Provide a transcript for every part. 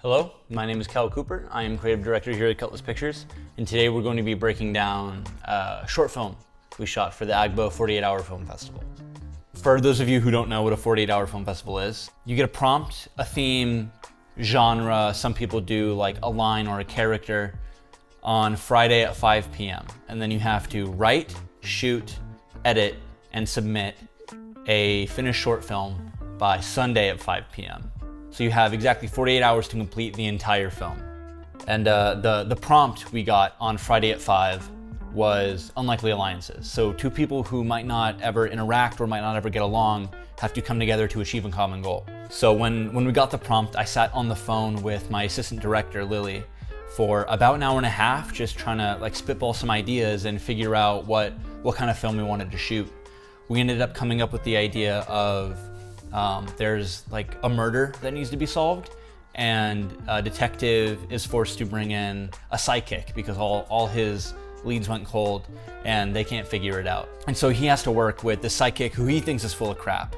Hello, my name is Cal Cooper. I am creative director here at Cutlass Pictures, and today we're going to be breaking down a short film we shot for the AGBO 48-Hour Film Festival. For those of you who don't know what a 48-hour film festival is, you get a prompt, a theme, genre, some people do like a line or a character on Friday at 5 p.m. And then you have to write, shoot, edit, and submit a finished short film by Sunday at 5 p.m. So you have exactly 48 hours to complete the entire film. And the prompt we got on Friday at 5 was unlikely alliances. So two people who might not ever interact or might not ever get along have to come together to achieve a common goal. So when we got the prompt, I sat on the phone with my assistant director, Lilly, for about an hour and a half, just trying to like spitball some ideas and figure out what kind of film we wanted to shoot. We ended up coming up with the idea of there's like a murder that needs to be solved, and a detective is forced to bring in a psychic because all his leads went cold and they can't figure it out. And so he has to work with the psychic who he thinks is full of crap,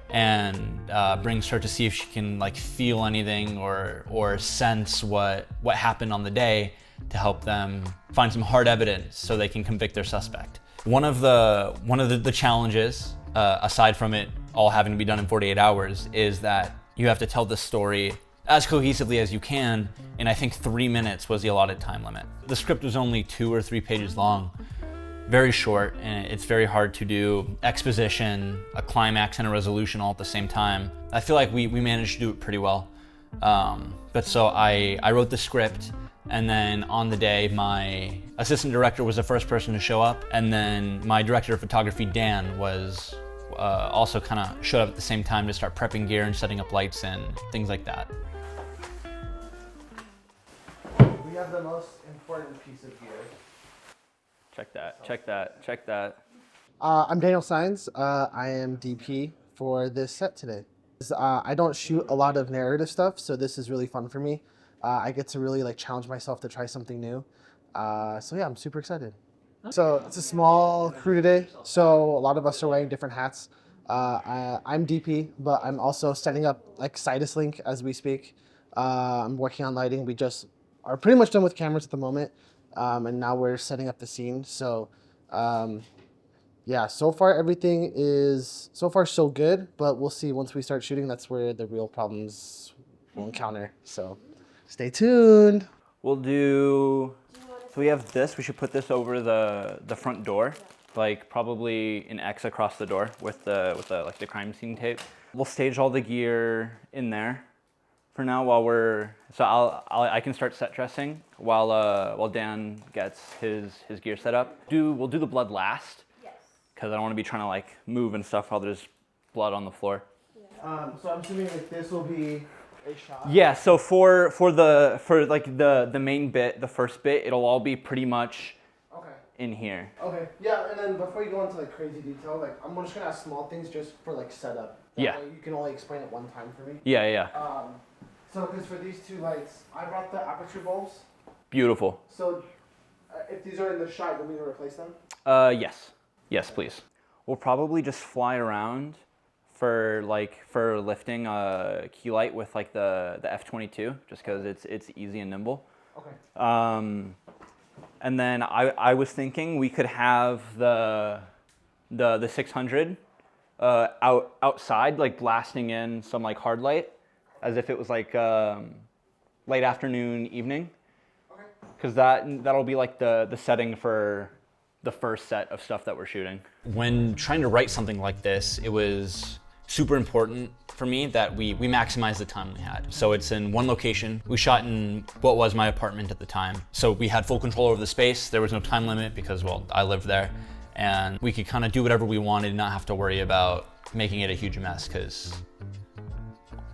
and brings her to see if she can like feel anything or sense what happened on the day to help them find some hard evidence so they can convict their suspect. One of the challenges, aside from it all having to be done in 48 hours, is that you have to tell the story as cohesively as you can, and I think 3 minutes was the allotted time limit. The script was only 2 or 3 pages long, very short, and it's very hard to do exposition, a climax, and a resolution all at the same time. I feel like we managed to do it pretty well. But so I wrote the script, and then on the day, my assistant director was the first person to show up, and then my director of photography, Dan, was also kind of showed up at the same time to start prepping gear and setting up lights and things like that. We have the most important piece of gear. Check that, check that, check that. I'm Daniel Saenz. I am DP for this set today. I don't shoot a lot of narrative stuff, so this is really fun for me. I get to really like challenge myself to try something new. So yeah, I'm super excited. So it's a small crew today, so a lot of us are wearing different hats. I'm DP, but I'm also setting up like Sidus Link as we speak. I'm working on lighting. We just are pretty much done with cameras at the moment, and now we're setting up the scene. So yeah, so far everything is so good, but we'll see once we start shooting. That's where the real problems will encounter. So stay tuned. We'll do, so we have this, we should put this over the front door, like probably an X across the door with the like the crime scene tape. We'll stage all the gear in there for now while I can start set dressing while Dan gets his gear set up. We'll do the blood last. Yes. Because I don't want to be trying to like move and stuff while there's blood on the floor. Yeah. So I'm assuming like this will be a shot. Yeah, so for like the main bit, the first bit, it'll all be pretty much in here. Okay. Yeah, and then before you go into like crazy detail, like I'm just gonna ask small things just for like setup. That way you can only explain it one time for me. Yeah. So because for these two lights, I brought the aperture bulbs. Beautiful. So if these are in the shot, do we need to replace them? Yes, please. We'll probably just fly around for lifting a key light with like the F22, just because it's easy and nimble. Okay. And then I was thinking we could have the 600 outside, like blasting in some like hard light, as if it was like late afternoon, evening. Okay. Because that'll be like the setting for the first set of stuff that we're shooting. When trying to write something like this, it was super important for me that we maximize the time we had. So it's in one location. We shot in what was my apartment at the time. So we had full control over the space. There was no time limit because, well, I lived there. And we could kind of do whatever we wanted and not have to worry about making it a huge mess, because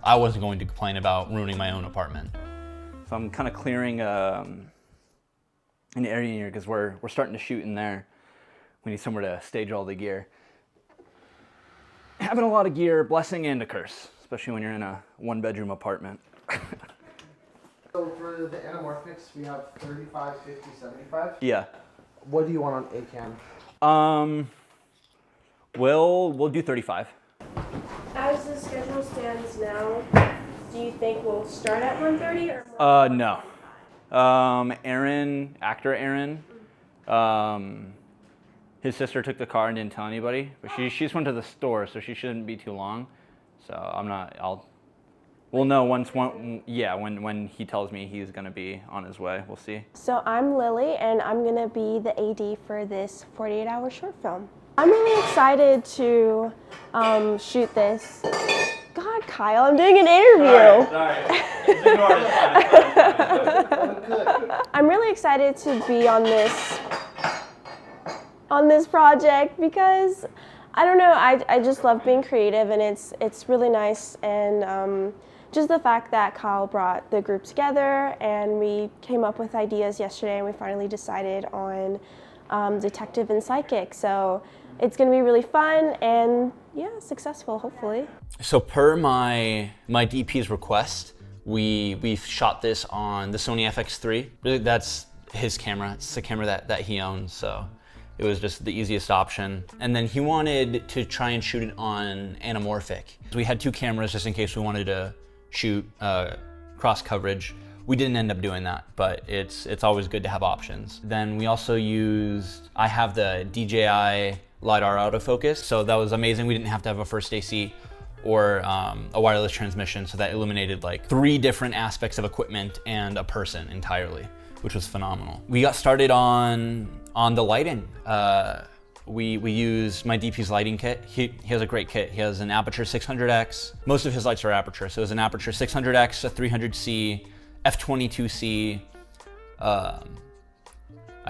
I wasn't going to complain about ruining my own apartment. So I'm kind of clearing an area here because we're starting to shoot in there. We need somewhere to stage all the gear. Having a lot of gear, blessing and a curse, especially when you're in a 1-bedroom apartment. So for the anamorphics, we have 35, 50, 75. Yeah. What do you want on ACAM? We'll do 35. As the schedule stands now, do you think will start at 1:30 or more? No. Actor Aaron, his sister took the car and didn't tell anybody, but she just went to the store, so she shouldn't be too long. So we'll know when he tells me he's gonna be on his way. We'll see. So I'm Lilly, and I'm gonna be the AD for this 48-hour short film. I'm really excited to shoot this. God, Kyle, I'm doing an interview. I'm really excited to be on this project because I don't know, I just love being creative, and it's really nice, and just the fact that Kyle brought the group together and we came up with ideas yesterday and we finally decided on detective and psychic. So it's going to be really fun and successful, hopefully. So per my DP's request, we shot this on the Sony FX3. Really, that's his camera. It's the camera that he owns, so it was just the easiest option. And then he wanted to try and shoot it on anamorphic. We had 2 cameras just in case we wanted to shoot cross coverage. We didn't end up doing that, but it's always good to have options. Then we also I have the DJI LiDAR autofocus, so that was amazing. We didn't have to have a first AC or a wireless transmission, so that illuminated like 3 different aspects of equipment and a person entirely, which was phenomenal. We got started on the lighting. We used my DP's lighting kit. He has a great kit. He has an Aperture 600X. Most of his lights are Aperture, so it was an Aperture 600X, a 300C, f22C, I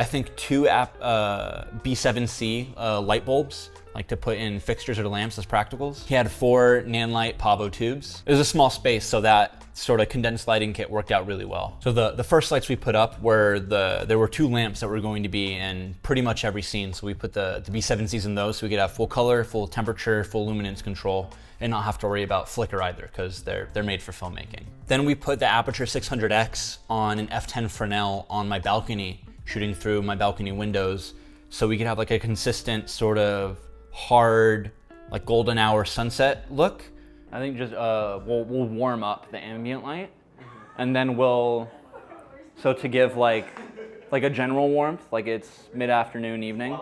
think 2 B7C light bulbs, like to put in fixtures or lamps as practicals. He had 4 Nanlite Pavo tubes. It was a small space, so that sort of condensed lighting kit worked out really well. So the first lights we put up were there were 2 lamps that were going to be in pretty much every scene. So we put the B7Cs in those so we could have full color, full temperature, full luminance control, and not have to worry about flicker either, because they're made for filmmaking. Then we put the Aperture 600X on an f10 Fresnel on my balcony, shooting through my balcony windows, so we could have like a consistent sort of hard, like golden hour sunset look. I think just we'll warm up the ambient light, and then so to give like a general warmth, like it's mid-afternoon, evening.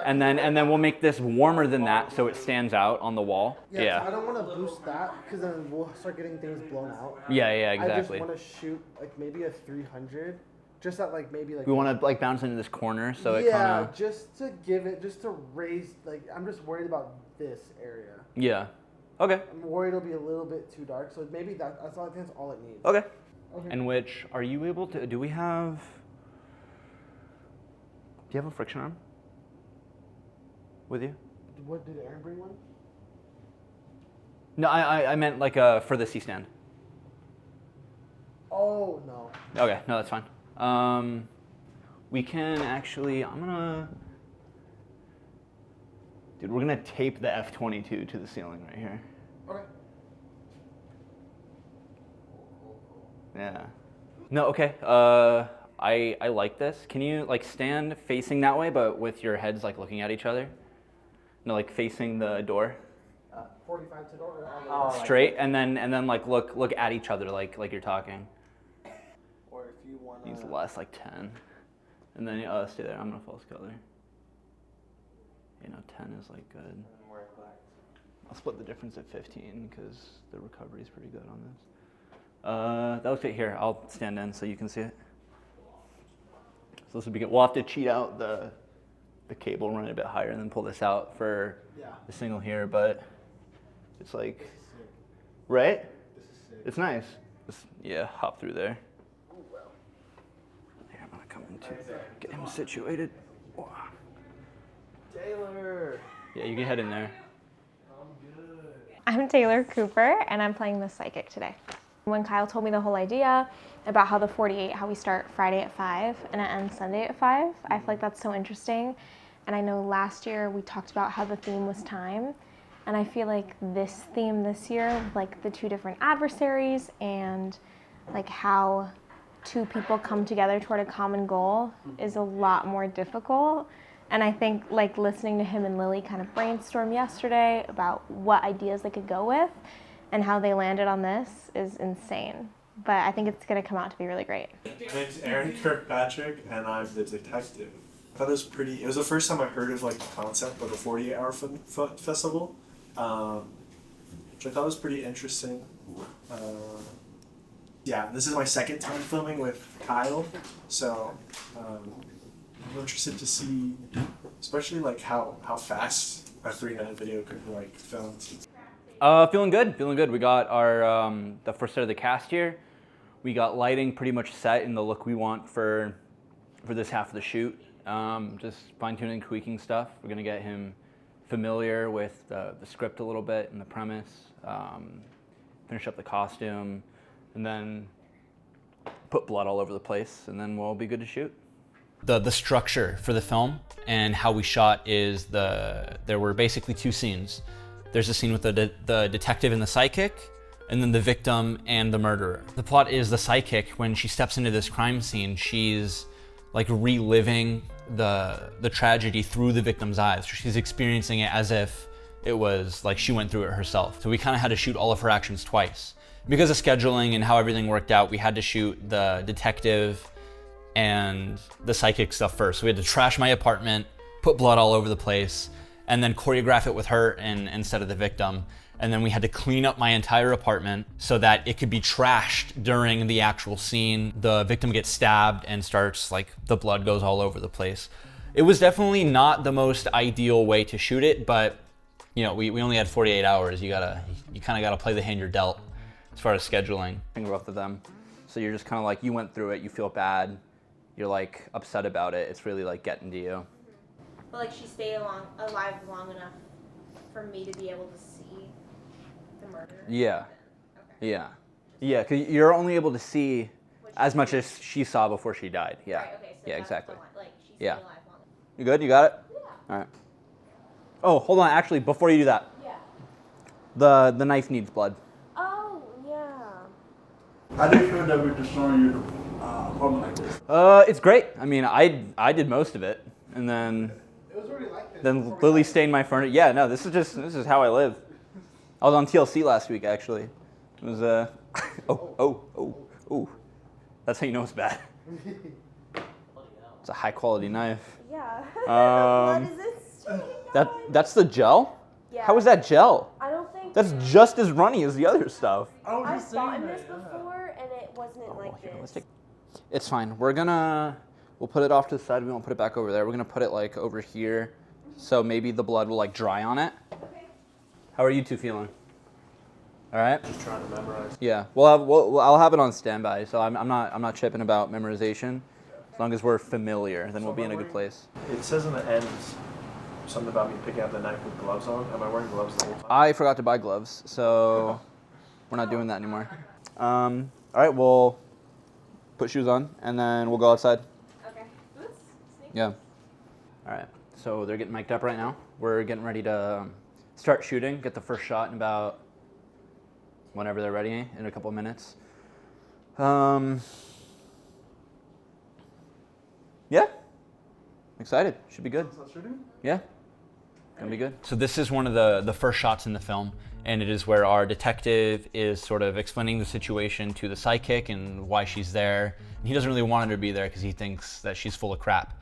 And then we'll make this warmer than that so it stands out on the wall. Yeah. So I don't want to boost that because then we'll start getting things blown out. Yeah, exactly. I just want to shoot like maybe a 300. Just at like maybe like. We want to like bounce into this corner so it kind of. just to raise, like I'm just worried about this area. Yeah. Okay. I'm worried it'll be a little bit too dark, so maybe that's all. I think that's all it needs. Okay. And which are you able to? Do you have a friction arm with you? What did Aaron bring one? No, I meant like for the C-stand. Oh no. Okay, no, that's fine. We can actually, we're gonna tape the F22 to the ceiling right here. Okay. Yeah. No, okay. I like this. Can you like stand facing that way, but with your heads like looking at each other? No, like facing the door. 45 to door. Straight, and then like look at each other like you're talking. Or if you want. Needs less, like 10, and then stay there. I'm gonna false color. 10 is like good. I'll split the difference at 15 because the recovery is pretty good on this. That'll fit here. I'll stand in so you can see it. So this will be good. We'll have to cheat out the cable, run it a bit higher, and then pull this out for the single here. But it's like, right? This is sick. It's nice. Hop through there. Here, I'm gonna come in to get him situated. Whoa. Taylor. Yeah, you can head in there. I'm Taylor Cooper, and I'm playing the psychic today. When Kyle told me the whole idea about how how we start Friday at 5 and it ends Sunday at 5, I feel like that's so interesting. And I know last year we talked about how the theme was time, and I feel like this theme this year, with like the 2 different adversaries and like how 2 people come together toward a common goal is a lot more difficult. And I think like listening to him and Lilly kind of brainstorm yesterday about what ideas they could go with, and how they landed on this is insane. But I think it's going to come out to be really great. My name's Aaron Kirkpatrick, and I'm the detective. I thought it was the first time I heard of like the concept of a 48-hour film festival, which I thought was pretty interesting. Yeah, this is my second time filming with Kyle, so I'm interested to see, especially like how fast a 3-minute video could be like filmed. Feeling good. We got our the first set of the cast here. We got lighting pretty much set in the look we want for this half of the shoot. Just fine-tuning, tweaking stuff. We're gonna get him familiar with the script a little bit and the premise, finish up the costume, and then put blood all over the place, and then we'll be good to shoot. The structure for the film and how we shot is there were basically 2 scenes. There's a scene with the detective and the psychic, and then the victim and the murderer. The plot is the psychic, when she steps into this crime scene, she's like reliving the tragedy through the victim's eyes. She's experiencing it as if it was like she went through it herself. So we kind of had to shoot all of her actions twice. Because of scheduling and how everything worked out, we had to shoot the detective and the psychic stuff first. So we had to trash my apartment, put blood all over the place, and then choreograph it with her instead of the victim. And then we had to clean up my entire apartment so that it could be trashed during the actual scene. The victim gets stabbed and starts, like, the blood goes all over the place. It was definitely not the most ideal way to shoot it, but you know, we only had 48 hours. You kind of gotta play the hand you're dealt as far as scheduling. Both of them. So you're just kind of like, you went through it, you feel bad, you're like upset about it. It's really like getting to you. But like she stayed alive long enough for me to be able to see the murder. Yeah. Okay. Yeah, because you're only able to see as much as she saw before she died. Yeah. Right, okay, so yeah, that's exactly. Like she stayed alive long enough. You good? You got it? Yeah. All right. Oh, hold on. Actually, before you do that, Yeah. the knife needs blood. Oh, yeah. How do you feel that we're destroying your apartment like this? It's great. I mean, I did most of it, and then Lilly stained my furniture. Yeah, no, this is how I live. I was on TLC last week, actually. It was oh. That's how you know it's bad. It's a high quality knife. Yeah. Um, What is this? That's the gel? Yeah. How is that gel? I don't think That's just as runny as the other stuff. I've gotten this before and it wasn't like Here, let's this. It's fine. We'll put it off to the side. We won't put it back over there. We're gonna put it like over here, so maybe the blood will like dry on it. Okay. How are you two feeling? All right. Just trying to memorize. Yeah. I'll have it on standby. So I'm not tripping about memorization. As long as we're familiar, then we'll be in a good place. It says in the end something about me picking up the knife with gloves on. Am I wearing gloves the whole time? I forgot to buy gloves, so we're not doing that anymore. All right. We'll put shoes on, and then we'll go outside. Okay. Boots? Sneakers? Yeah. All right. So they're getting mic'd up right now. We're getting ready to start shooting. Get the first shot in about whenever they're ready, in a couple of minutes. Yeah. Excited. Should be good. Yeah. Gonna be good. So this is one of the first shots in the film, and it is where our detective is sort of explaining the situation to the psychic and why she's there. And he doesn't really want her to be there because he thinks that she's full of crap.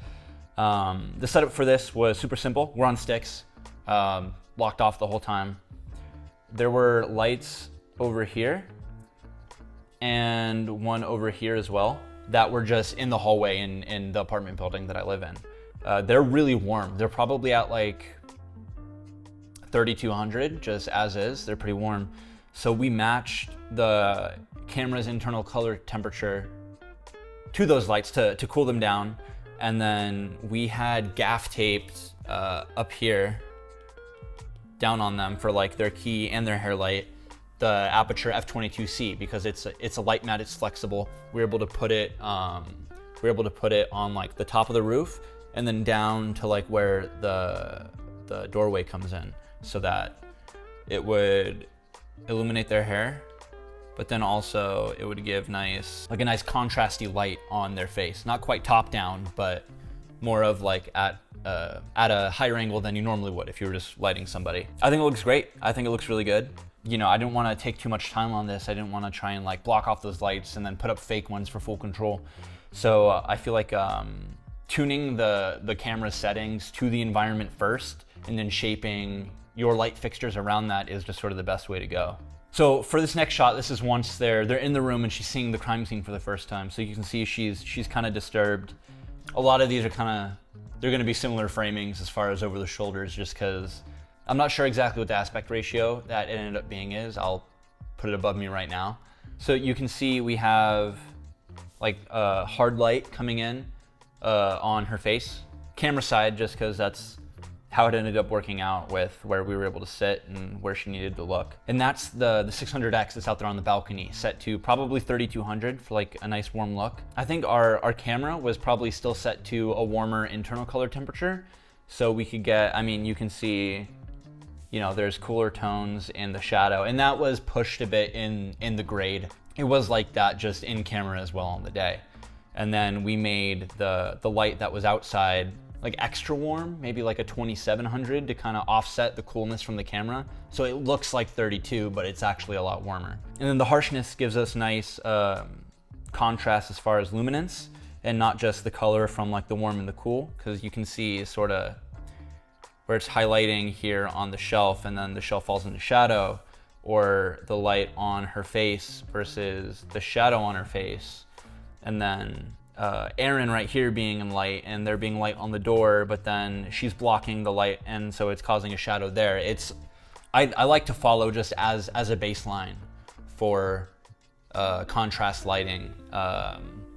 The setup for this was super simple. We're on sticks, locked off the whole time. There were lights over here and one over here as well that were just in the hallway in the apartment building that I live in. They're really warm. They're probably at like 3,200 just as is. They're pretty warm. So we matched the camera's internal color temperature to those lights to cool them down. And then we had gaff taped up here down on them for like their key and their hair light, the Aperture F22C, because it's a light mat, it's flexible. We're able to put it on like the top of the roof and then down to like where the doorway comes in, so that it would illuminate their hair, but then also it would give a nice contrasty light on their face. Not quite top down, but more of like at a higher angle than you normally would if you were just lighting somebody. I think it looks great. I think it looks really good. you know, I didn't want to take too much time on this. I didn't want to try and like block off those lights and then put up fake ones for full control. So I feel like tuning the camera settings to the environment first and then shaping your light fixtures around that is just sort of the best way to go. So for this next shot, this is once they're in the room and she's seeing the crime scene for the first time. So you can see she's kind of disturbed. A lot of these are they're going to be similar framings as far as over the shoulders, just because I'm not sure exactly what the aspect ratio that it ended up being is. I'll put it above me right now. So you can see we have like a hard light coming in on her face. Camera side, just because that's how it ended up working out with where we were able to sit and where she needed to look. And that's the 600X that's out there on the balcony, set to probably 3200 for like a nice warm look. I think our camera was probably still set to a warmer internal color temperature, so we could get, I mean, you can see, you know, there's cooler tones in the shadow, and that was pushed a bit in the grade. It was like that just in camera as well on the day. And then we made the light that was outside like extra warm, maybe like a 2700 to kind of offset the coolness from the camera. So it looks like 32, but it's actually a lot warmer. And then the harshness gives us nice contrast as far as luminance, and not just the color from like the warm and the cool, because you can see sort of where it's highlighting here on the shelf and then the shelf falls into shadow, or the light on her face versus the shadow on her face. And then Aaron right here being in light, and there being light on the door, but then she's blocking the light, and so it's causing a shadow there. I like to follow just as a baseline for contrast lighting,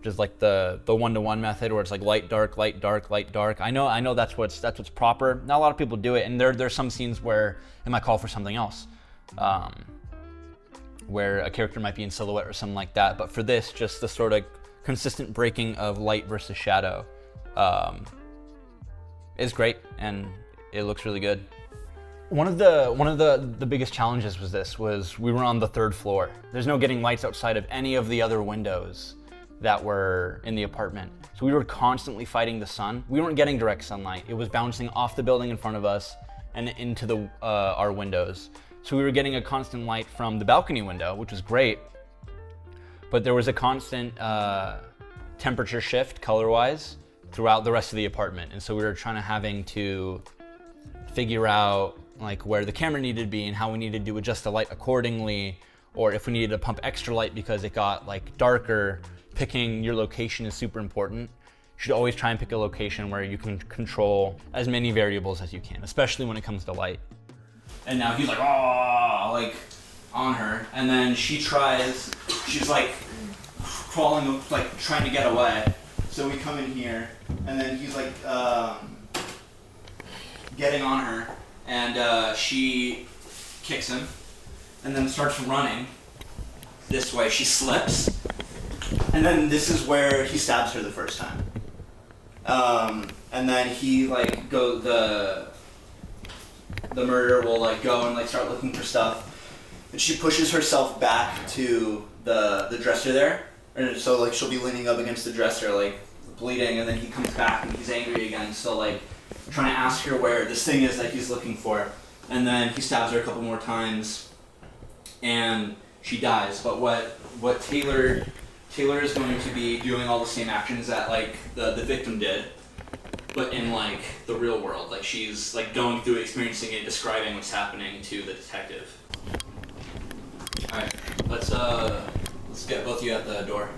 just like the 1-to-1 method where it's like light dark, light dark, light dark. I know that's what's proper. Not a lot of people do it, and there's some scenes where it might call for something else, where a character might be in silhouette or something like that. But for this, just the sort of consistent breaking of light versus shadow is great, and it looks really good. One of the biggest challenges was we were on the 3rd floor. There's no getting lights outside of any of the other windows that were in the apartment. So we were constantly fighting the sun. We weren't getting direct sunlight. It was bouncing off the building in front of us and into our windows. So we were getting a constant light from the balcony window, which was great. But there was a constant temperature shift color-wise throughout the rest of the apartment. And so we were having to figure out like where the camera needed to be and how we needed to adjust the light accordingly, or if we needed to pump extra light because it got like darker. Picking your location is super important. You should always try and pick a location where you can control as many variables as you can, especially when it comes to light. And now he's like, oh, like on her, and then she's like crawling, like trying to get away. So we come in here, and then he's like getting on her, and she kicks him, and then starts running this way. She slips, and then this is where he stabs her the first time. And then he like the murderer will like go and like start looking for stuff. And she pushes herself back to the dresser there. And so like she'll be leaning up against the dresser, like bleeding, and then he comes back and he's angry again. So like trying to ask her where this thing is that he's looking for. And then he stabs her a couple more times and she dies. But what Taylor is going to be doing all the same actions that like the victim did, but in like the real world. Like she's like going through it, experiencing it, describing what's happening to the detective. All right, let's get both of you at the door.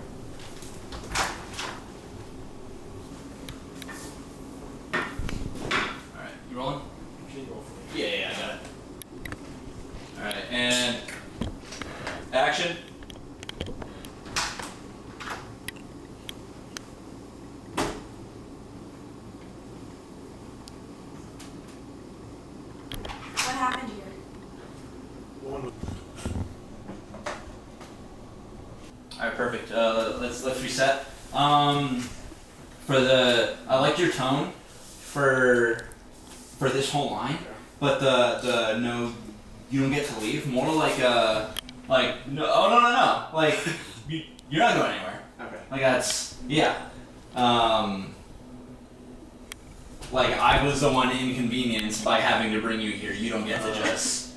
All right, you rolling? Yeah, I got it. All right, and action. What happened here? All right, perfect. Let's reset. I like your tone for this whole line, but the no, you don't get to leave. More like no, like you're not going anywhere. Okay. Like that's like I was the one inconvenienced by having to bring you here. You don't get to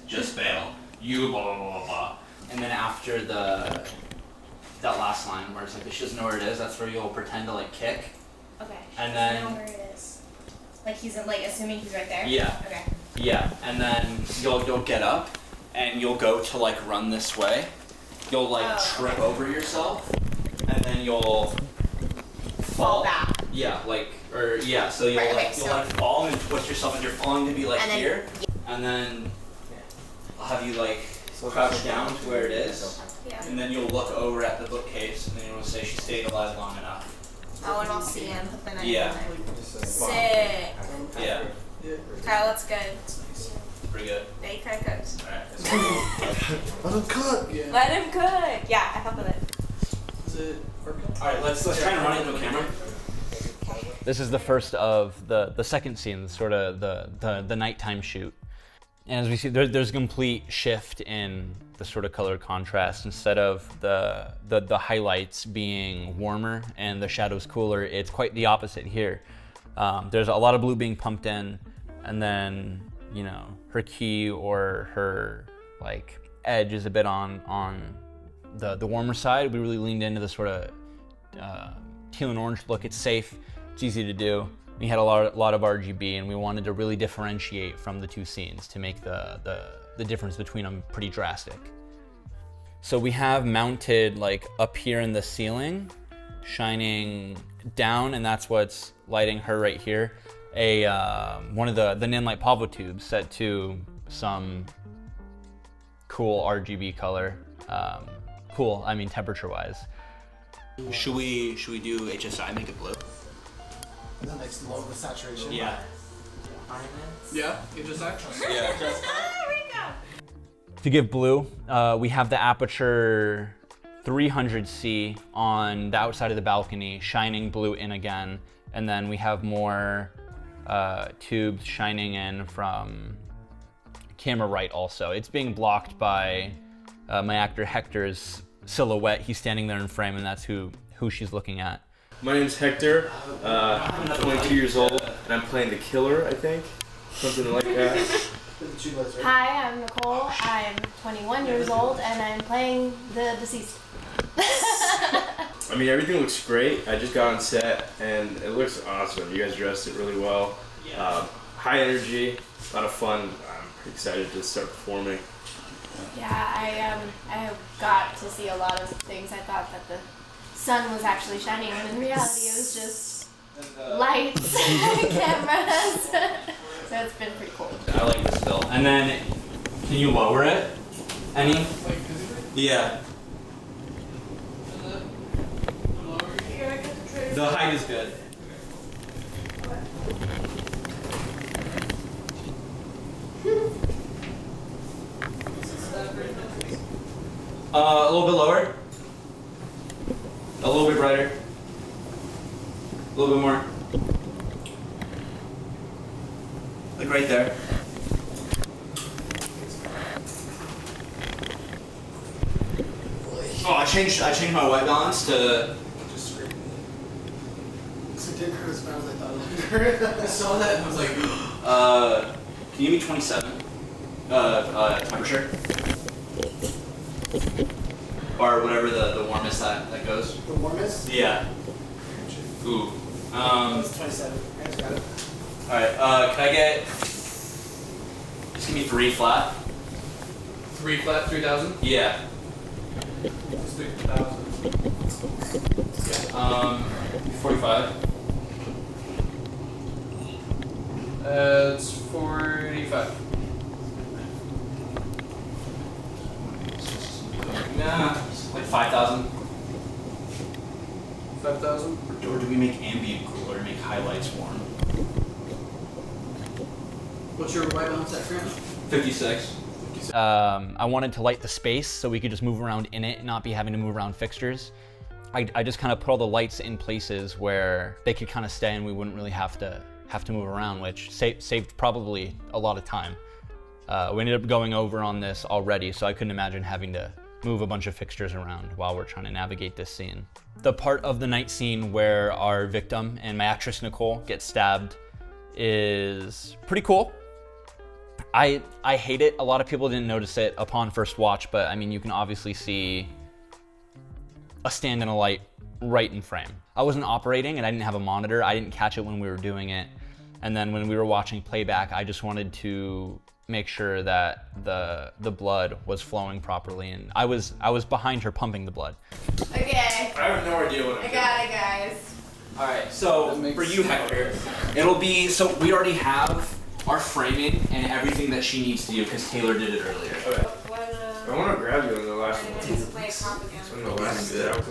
just bail. you blah blah blah blah blah. And then after that last line where it's like she doesn't know where it is, that's where you'll pretend to like kick. Okay. And I then know where it is. Like he's like assuming he's right there. Yeah. Okay. Yeah, and then you'll get up and you'll go to like run this way. You'll like trip over yourself, and then you'll Fall back. Yeah, like so you'll like fall and twist yourself, and you're falling to be like And then- here, and then I'll have you like crouch down to where it is, Yeah. and then you'll look over at the bookcase, and then you'll say she stayed alive long enough. Oh, and I'll see him. Put the knife Yeah. in there. Sick. Yeah, Kyle, that's good. pretty good. Yeah, he kind of cooks. All right. Let him cook. Let him cook. Yeah, I help with it. All right, let's try and run it into a camera. This is the first of the second scene, sort of the nighttime shoot. And as we see, there's a complete shift in the sort of color contrast. Instead of the highlights being warmer and the shadows cooler, it's quite the opposite here. There's a lot of blue being pumped in, and then her key or her like edge is a bit on the warmer side. We really leaned into the sort of teal and orange look. It's safe, it's easy to do. We had a lot of RGB, and we wanted to really differentiate from the two scenes to make the difference between them pretty drastic. So we have mounted like up here in the ceiling, shining down, and that's what's lighting her right here. One of the Nanlite Pavo tubes set to some cool RGB color. Cool, I mean temperature-wise. Should we do HSI, make it blue? And then like slow the saturation. Yeah. Yeah, you just act. Yeah. Enrico. To give blue, we have the aperture 300C on the outside of the balcony, shining blue in again, and then we have more tubes shining in from camera right also. It's being blocked by my actor Hector's silhouette. He's standing there in frame, and that's who she's looking at. My name's Hector. I'm 22 years old, and I'm playing the killer, I think. Something like that. Hi, I'm Nicole. I'm 21 years old, and I'm playing the deceased. I mean, everything looks great. I just got on set, and it looks awesome. You guys dressed it really well. High energy, a lot of fun. I'm pretty excited to start performing. Yeah, I got to see a lot of things. I thought that the sun was actually shining, when in reality it was just lights and cameras. So it's been pretty cool. I like this still. And then, can you lower it? Any? Yeah. The height is good. A little bit lower. A little bit brighter. A little bit more. Like right there. Oh, I changed my white balance to. Just screaming. So it didn't hurt as bad as I thought it would hurt. I saw that and I was like, Can you give me 27? Temperature. Or whatever the warmest that goes. the warmest? Yeah. Ooh. It's 27. I just got it. Alright, can I get. Just give me 3 flat? 3 flat, 3,000? Yeah. Let's do 1,000. 45. It's 45. Nah, like 5,000. 5,000? Or do we make ambient cooler and make highlights warm? What's your white balance at, Grant? 56. I wanted to light the space so we could just move around in it and not be having to move around fixtures. I just kind of put all the lights in places where they could kind of stay and we wouldn't really have to move around, which saved probably a lot of time. We ended up going over on this already, so I couldn't imagine having to move a bunch of fixtures around while we're trying to navigate this scene. The part of the night scene where our victim and my actress Nicole get stabbed is pretty cool. I hate it. A lot of people didn't notice it upon first watch, but I mean, you can obviously see a stand and a light right in frame. I wasn't operating and I didn't have a monitor. I didn't catch it when we were doing it. And then when we were watching playback, I just wanted to make sure that the blood was flowing properly, and I was behind her pumping the blood. Okay. I have no idea what I'm doing. I got it, guys. All right, so for you, Hector, it'll be, so we already have our framing and everything that she needs to do because Taylor did it earlier. Okay. I want to grab you on the last one. Play a comp again. On the last one.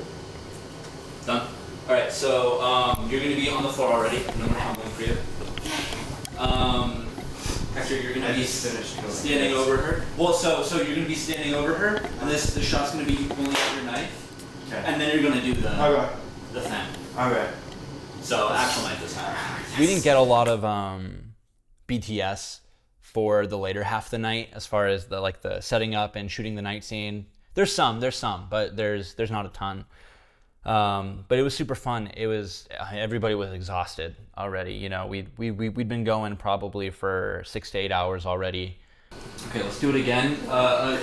Done? All right, so you're gonna be on the floor already. I'm gonna have one for you. Hector, you're gonna be standing over her. Well, so you're gonna be standing over her, and the shot's gonna be pulling out your knife, okay. And then you're gonna do the thing. Okay. So actual knife this time. We didn't get a lot of BTS for the later half of the night, as far as the setting up and shooting the night scene. There's some, but there's not a ton. But it was super fun. It was, everybody was exhausted already. You know, we'd been going probably for 6 to 8 hours already. Okay, let's do it again. A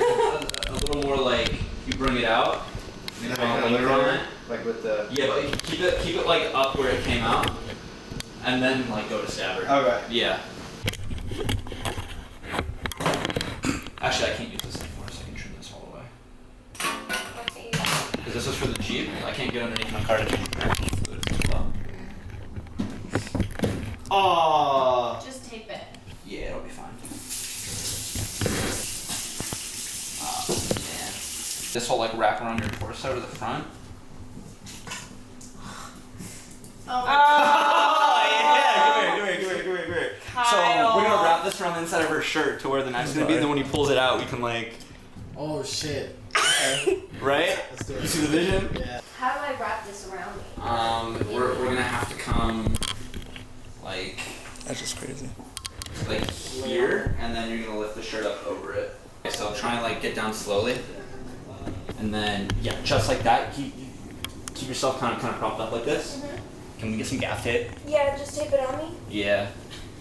little more like you bring it out. Like with the. Yeah, but keep it like up where it came out, and then like go to stab her. Okay. Yeah. Actually, I can't use this anymore, so I can trim this all away. Because this is for the Jeep. I can't get underneath my car to change fluid as well. Oh. Just tape it. Yeah, it'll be fine. Oh man. This will like wrap around your torso to the front. Oh, yeah, come here. So we're gonna wrap this around the inside of her shirt to where the knife's gonna be, and then when he pulls it out, we can like. Oh shit. Right? Let's do it. You see the vision? Yeah. How do I wrap this around me? We're gonna have to come like. That's just crazy. Like here, and then you're gonna lift the shirt up over it. Okay, so try and like get down slowly, and then yeah, just like that. Keep yourself kind of propped up like this. Mm-hmm. Can we get some gaff tape? Yeah, just tape it on me. Yeah.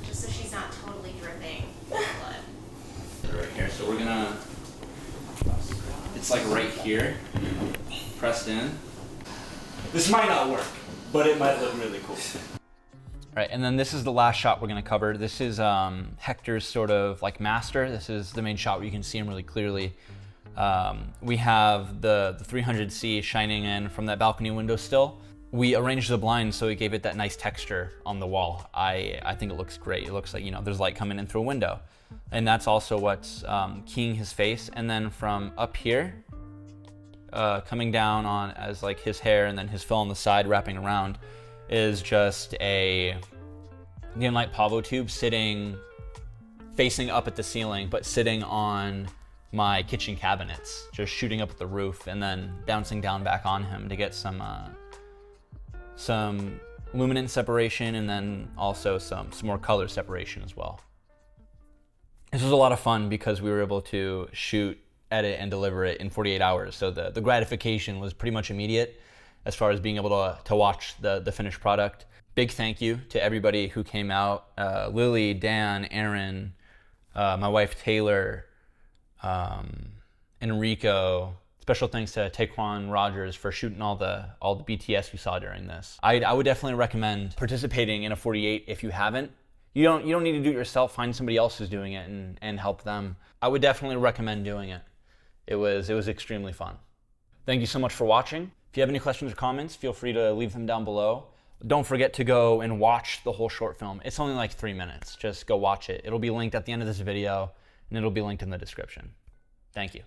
Just so she's not totally dripping blood. Right here. So we're gonna. It's like right here, pressed in. This might not work, but it might look really cool. All right, and then this is the last shot we're gonna cover. This is Hector's sort of like master. This is the main shot where you can see him really clearly. We have the 300C shining in from that balcony window still. We arranged the blinds so it gave it that nice texture on the wall. I think it looks great. It looks like, you know, there's light coming in through a window. And that's also what's keying his face. And then from up here, coming down on as like his hair and then his fill on the side wrapping around is just a neon light pavo tube sitting, facing up at the ceiling, but sitting on my kitchen cabinets, just shooting up at the roof and then bouncing down back on him to get some luminance separation and then also some more color separation as well. This was a lot of fun because we were able to shoot, edit, and deliver it in 48 hours. So the gratification was pretty much immediate as far as being able to watch the finished product. Big thank you to everybody who came out. Lilly, Dan, Aaron, my wife Taylor, Enrico. Special thanks to Taquan Rodgers for shooting all the BTS you saw during this. I would definitely recommend participating in a 48 if you haven't. You don't need to do it yourself. Find somebody else who's doing it and help them. I would definitely recommend doing it. It was extremely fun. Thank you so much for watching. If you have any questions or comments, feel free to leave them down below. Don't forget to go and watch the whole short film. It's only like 3 minutes. Just go watch it. It'll be linked at the end of this video, and it'll be linked in the description. Thank you.